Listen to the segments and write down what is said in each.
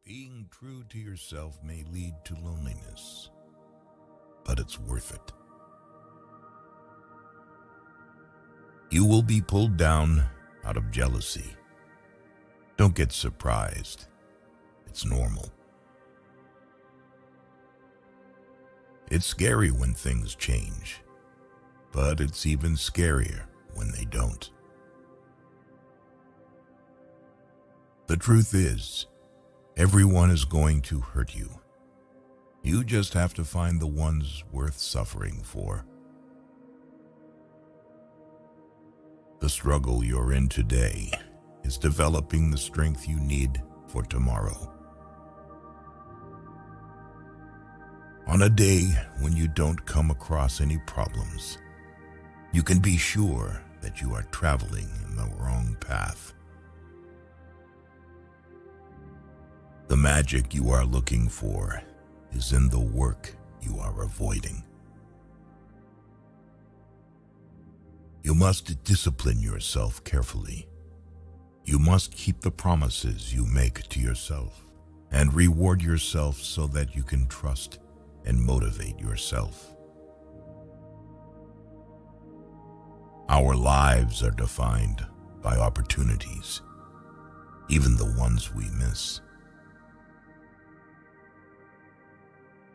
Being true to yourself may lead to loneliness, but it's worth it. You will be pulled down out of jealousy. Don't get surprised. It's normal. It's scary when things change, but it's even scarier when they don't. The truth is, everyone is going to hurt you. You just have to find the ones worth suffering for. The struggle you're in today is developing the strength you need for tomorrow. On a day when you don't come across any problems, you can be sure that you are traveling in the wrong path. The magic you are looking for is in the work you are avoiding. You must discipline yourself carefully. You must keep the promises you make to yourself and reward yourself so that you can trust and motivate yourself. Our lives are defined by opportunities, even the ones we miss.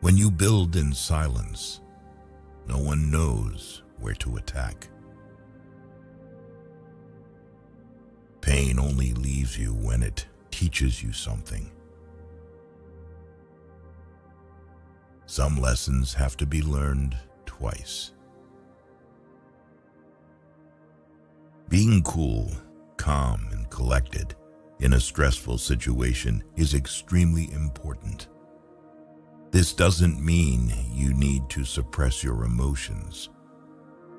When you build in silence, no one knows where to attack. Pain only leaves you when it teaches you something. Some lessons have to be learned twice. Being cool, calm, and collected in a stressful situation is extremely important. This doesn't mean you need to suppress your emotions.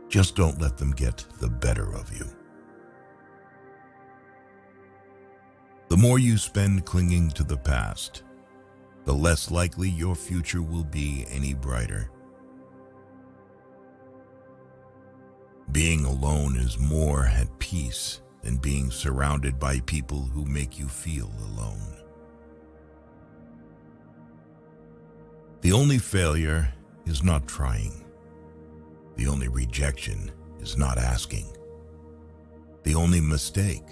Just don't let them get the better of you. The more you spend clinging to the past, the less likely your future will be any brighter. Being alone is more at peace than being surrounded by people who make you feel alone. The only failure is not trying. The only rejection is not asking. The only mistake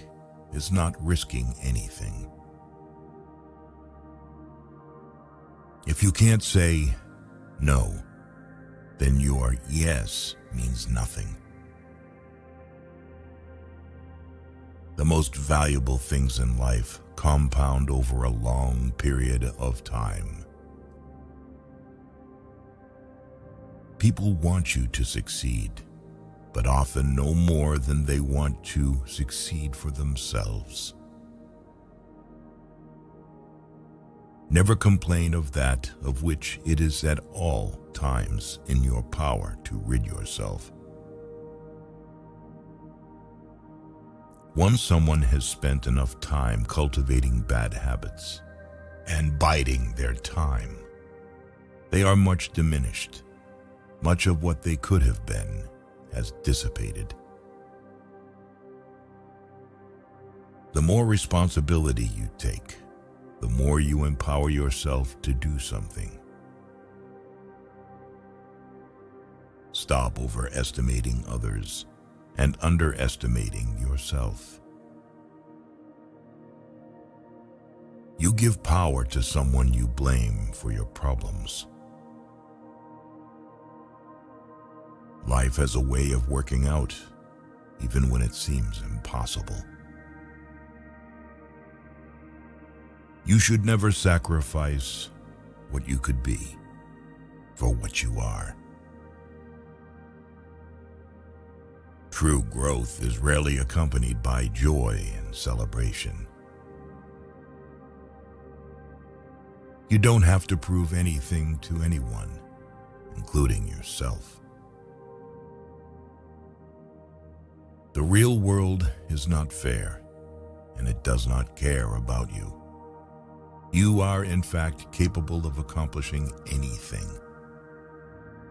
is not risking anything. If you can't say no, then your yes means nothing. The most valuable things in life compound over a long period of time. People want you to succeed, but often no more than they want to succeed for themselves. Never complain of that of which it is at all times in your power to rid yourself. Once someone has spent enough time cultivating bad habits and biding their time, they are much diminished. Much of what they could have been has dissipated. The more responsibility you take, the more you empower yourself to do something. Stop overestimating others and underestimating yourself. You give power to someone you blame for your problems. Life has a way of working out, even when it seems impossible. You should never sacrifice what you could be for what you are. True growth is rarely accompanied by joy and celebration. You don't have to prove anything to anyone, including yourself. The real world is not fair, and it does not care about you. You are, in fact, capable of accomplishing anything,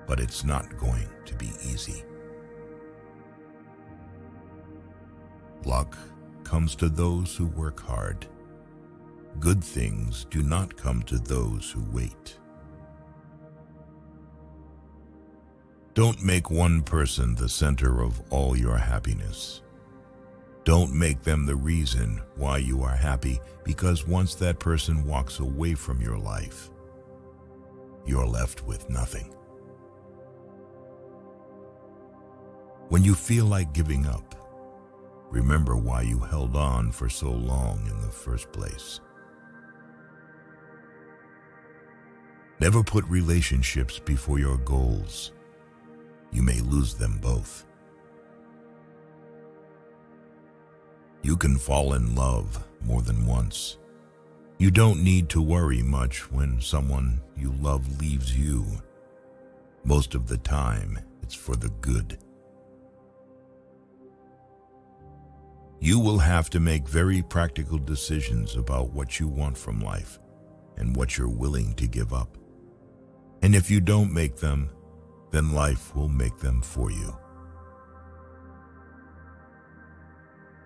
but it's not going to be easy. Luck comes to those who work hard. Good things do not come to those who wait. Don't make one person the center of all your happiness. Don't make them the reason why you are happy, because once that person walks away from your life, you're left with nothing. When you feel like giving up, remember why you held on for so long in the first place. Never put relationships before your goals. You may lose them both. You can fall in love more than once. You don't need to worry much when someone you love leaves you. Most of the time, it's for the good. You will have to make very practical decisions about what you want from life and what you're willing to give up. And if you don't make them, then life will make them for you.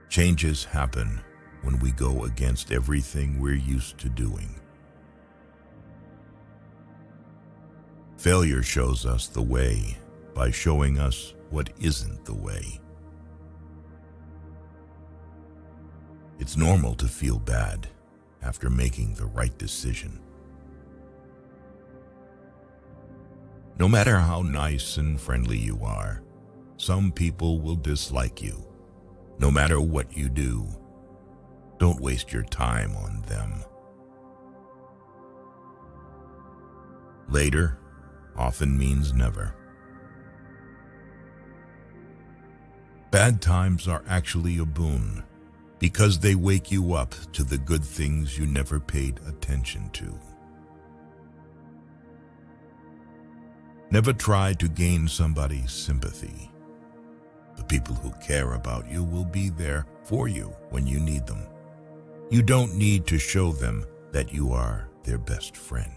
Changes happen when we go against everything we're used to doing. Failure shows us the way by showing us what isn't the way. It's normal to feel bad after making the right decision. No matter how nice and friendly you are, some people will dislike you. No matter what you do, don't waste your time on them. Later often means never. Bad times are actually a boon because they wake you up to the good things you never paid attention to. Never try to gain somebody's sympathy. The people who care about you will be there for you when you need them. You don't need to show them that you are their best friend.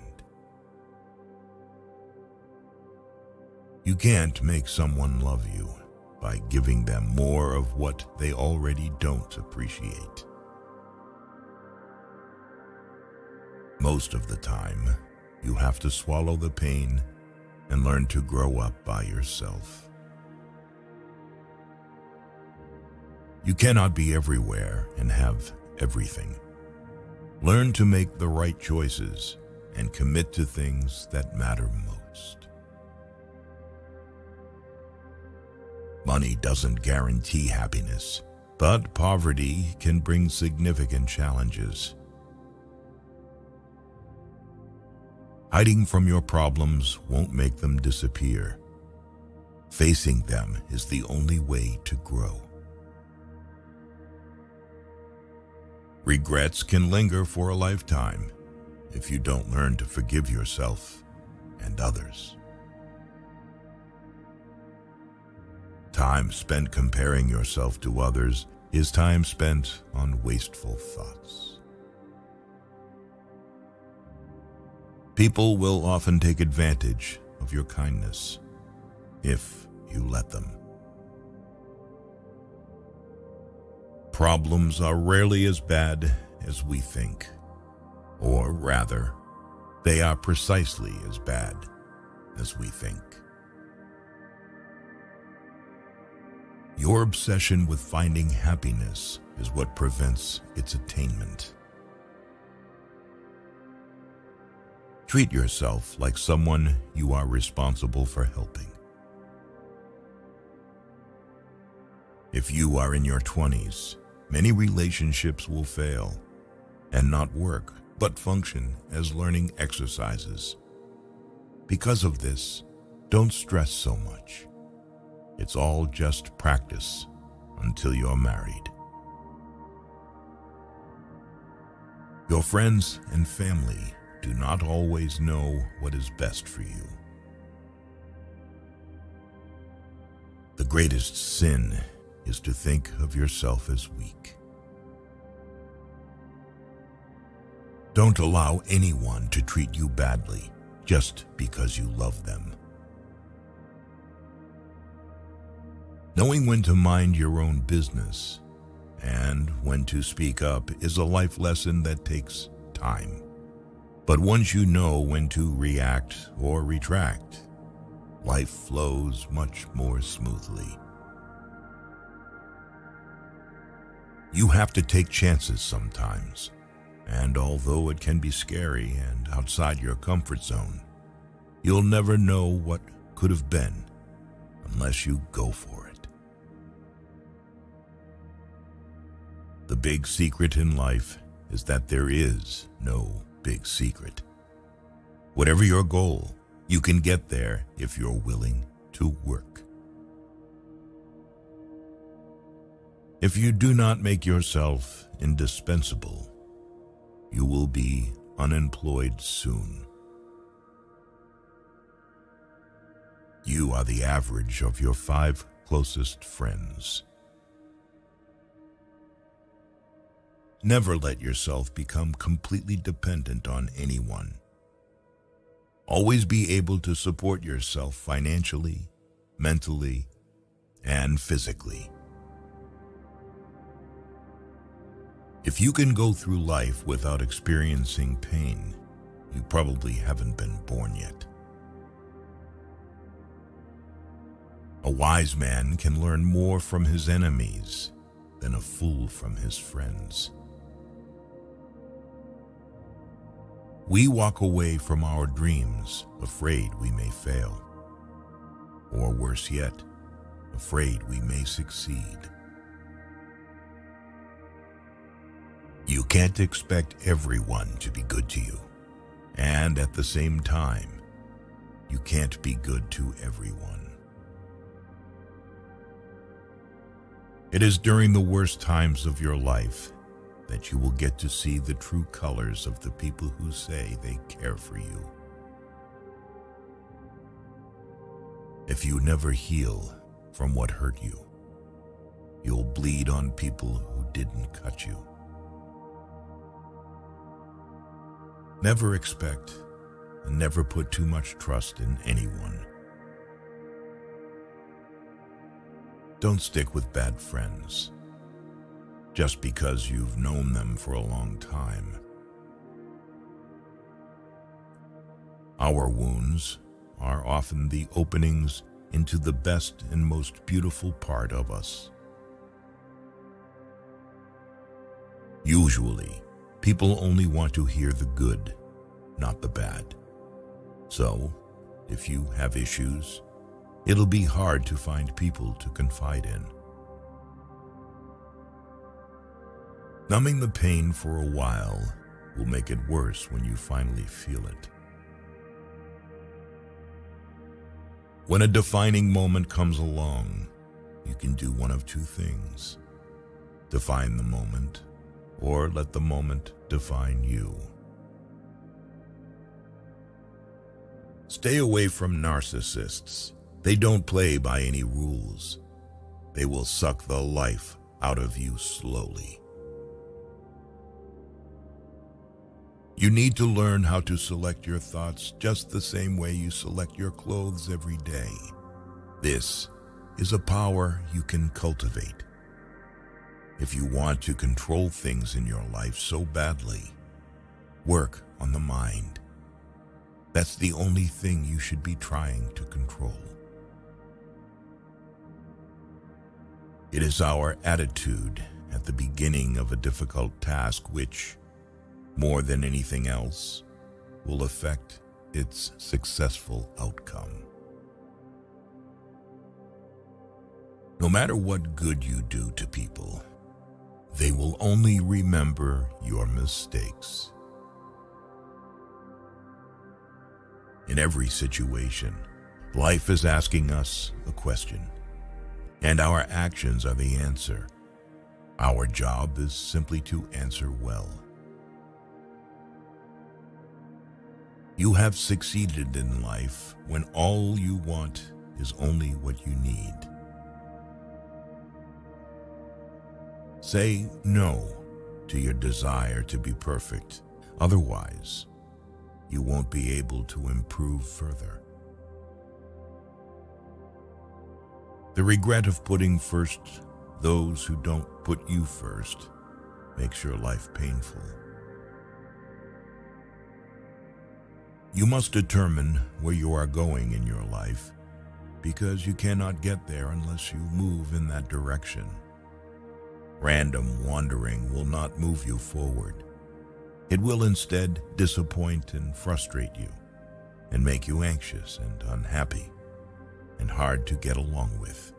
You can't make someone love you by giving them more of what they already don't appreciate. Most of the time, you have to swallow the pain and learn to grow up by yourself. You cannot be everywhere and have everything. Learn to make the right choices and commit to things that matter most. Money doesn't guarantee happiness, but poverty can bring significant challenges. Hiding from your problems won't make them disappear. Facing them is the only way to grow. Regrets can linger for a lifetime if you don't learn to forgive yourself and others. Time spent comparing yourself to others is time spent on wasteful thoughts. People will often take advantage of your kindness if you let them. Problems are rarely as bad as we think, or rather, they are precisely as bad as we think. Your obsession with finding happiness is what prevents its attainment. Treat yourself like someone you are responsible for helping. If you are in your 20s, many relationships will fail and not work, but function as learning exercises. Because of this, don't stress so much. It's all just practice until you're married. Your friends and family do not always know what is best for you. The greatest sin is to think of yourself as weak. Don't allow anyone to treat you badly just because you love them. Knowing when to mind your own business and when to speak up is a life lesson that takes time. But once you know when to react or retract, life flows much more smoothly. You have to take chances sometimes, and although it can be scary and outside your comfort zone, you'll never know what could have been unless you go for it. The big secret in life is that there is no big secret. Whatever your goal, you can get there if you're willing to work. If you do not make yourself indispensable, you will be unemployed soon. You are the average of your 5 closest friends. Never let yourself become completely dependent on anyone. Always be able to support yourself financially, mentally, and physically. If you can go through life without experiencing pain, you probably haven't been born yet. A wise man can learn more from his enemies than a fool from his friends. We walk away from our dreams afraid we may fail, or worse yet, afraid we may succeed. You can't expect everyone to be good to you, and at the same time, you can't be good to everyone. It is during the worst times of your life that you will get to see the true colors of the people who say they care for you. If you never heal from what hurt you, you'll bleed on people who didn't cut you. Never expect and never put too much trust in anyone. Don't stick with bad friends just because you've known them for a long time. Our wounds are often the openings into the best and most beautiful part of us. Usually, people only want to hear the good, not the bad. So, if you have issues, it'll be hard to find people to confide in. Numbing the pain for a while will make it worse when you finally feel it. When a defining moment comes along, you can do one of two things: define the moment, or let the moment define you. Stay away from narcissists. They don't play by any rules. They will suck the life out of you slowly. You need to learn how to select your thoughts just the same way you select your clothes every day. This is a power you can cultivate. If you want to control things in your life so badly, work on the mind. That's the only thing you should be trying to control. It is our attitude at the beginning of a difficult task which, more than anything else, will affect its successful outcome. No matter what good you do to people, they will only remember your mistakes. In every situation, life is asking us a question, and our actions are the answer. Our job is simply to answer well. You have succeeded in life when all you want is only what you need. Say no to your desire to be perfect. Otherwise, you won't be able to improve further. The regret of putting first those who don't put you first makes your life painful. You must determine where you are going in your life, because you cannot get there unless you move in that direction. Random wandering will not move you forward. It will instead disappoint and frustrate you, and make you anxious and unhappy, and hard to get along with.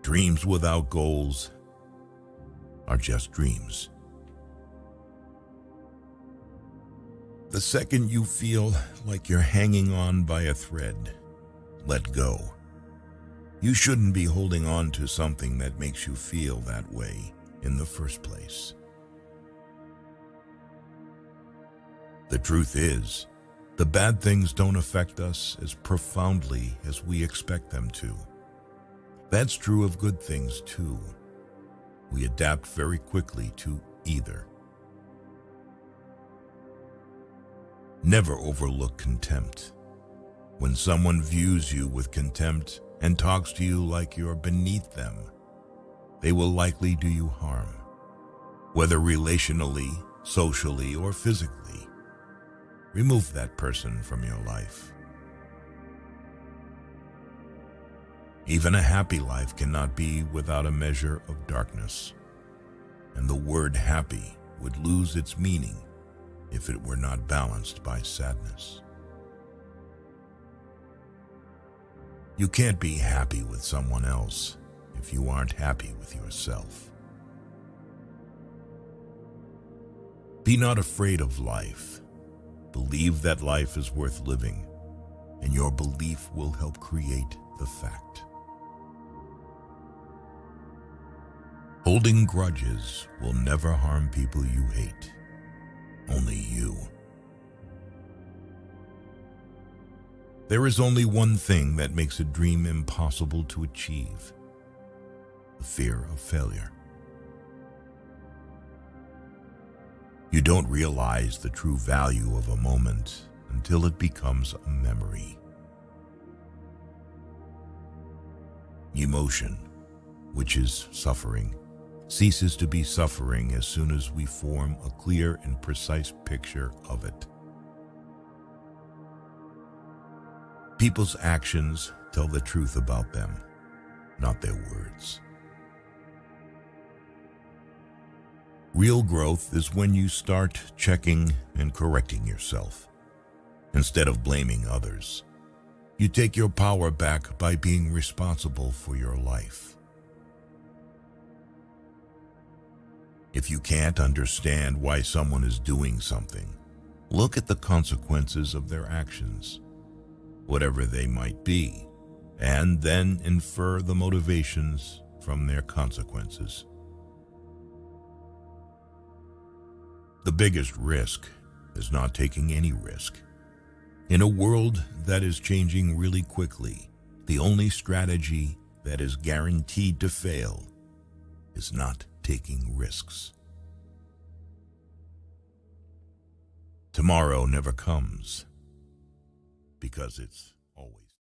Dreams without goals are just dreams. The second you feel like you're hanging on by a thread, let go. You shouldn't be holding on to something that makes you feel that way in the first place. The truth is, the bad things don't affect us as profoundly as we expect them to. That's true of good things too. We adapt very quickly to either. Never overlook contempt. When someone views you with contempt and talks to you like you're beneath them, they will likely do you harm, whether relationally, socially, or physically. Remove that person from your life. Even a happy life cannot be without a measure of darkness, and the word happy would lose its meaning if it were not balanced by sadness. You can't be happy with someone else if you aren't happy with yourself. Be not afraid of life. Believe that life is worth living, and your belief will help create the fact. Holding grudges will never harm people you hate, only you. There is only one thing that makes a dream impossible to achieve: the fear of failure. You don't realize the true value of a moment until it becomes a memory. Emotion, which is suffering, ceases to be suffering as soon as we form a clear and precise picture of it. People's actions tell the truth about them, not their words. Real growth is when you start checking and correcting yourself. Instead of blaming others, you take your power back by being responsible for your life. If you can't understand why someone is doing something, look at the consequences of their actions, whatever they might be, and then infer the motivations from their consequences. The biggest risk is not taking any risk. In a world that is changing really quickly, the only strategy that is guaranteed to fail is not taking risks. Tomorrow never comes, because it's always